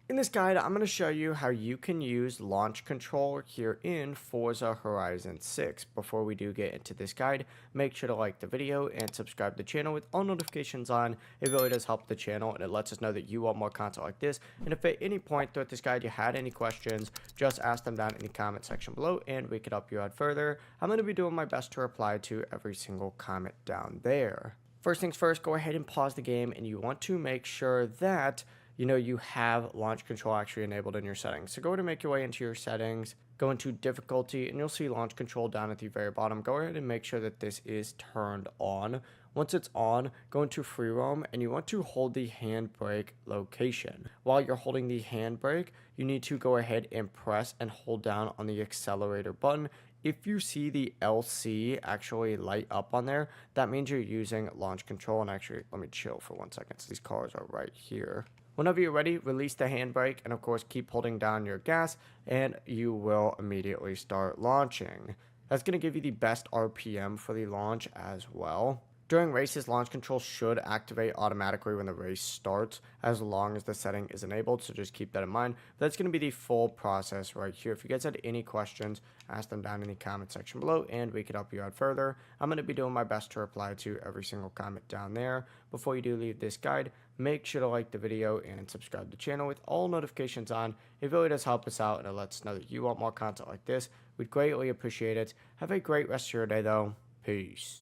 In this guide, I'm going to show you how you can use launch control here in Forza Horizon 6. Before we do get into this guide, make sure to like the video and subscribe to the channel with all notifications on. It really does help the channel and it lets us know that you want more content like this. And if at any point throughout this guide you had any questions, just ask them down in the comment section below and we could help you out further. I'm going to be doing my best to reply to every single comment down there. First things first, go ahead and pause the game and you want to make sure that you have launch control actually enabled in your settings. So go ahead and make your way into your settings, go into difficulty, and you'll see launch control down at the very bottom. Go ahead and make sure that this is turned on. Once it's on, go into free roam and you want to hold the handbrake location. While you're holding the handbrake, you need to go ahead and press and hold down on the accelerator button. If you see the LC actually light up on there, that means you're using launch control. And actually, let me chill for 1 second. So these cars are right here. Whenever you're ready, release the handbrake and of course keep holding down your gas and you will immediately start launching. That's going to give you the best RPM for the launch as well. During races, launch control should activate automatically when the race starts as long as the setting is enabled, so just keep that in mind. That's going to be the full process right here. If you guys had any questions, ask them down in the comment section below and we could help you out further. I'm going to be doing my best to reply to every single comment down there. Before you do leave this guide, make sure to like the video and subscribe to the channel with all notifications on. It really does help us out and it lets us know that you want more content like this. We'd greatly appreciate it. Have a great rest of your day though. Peace.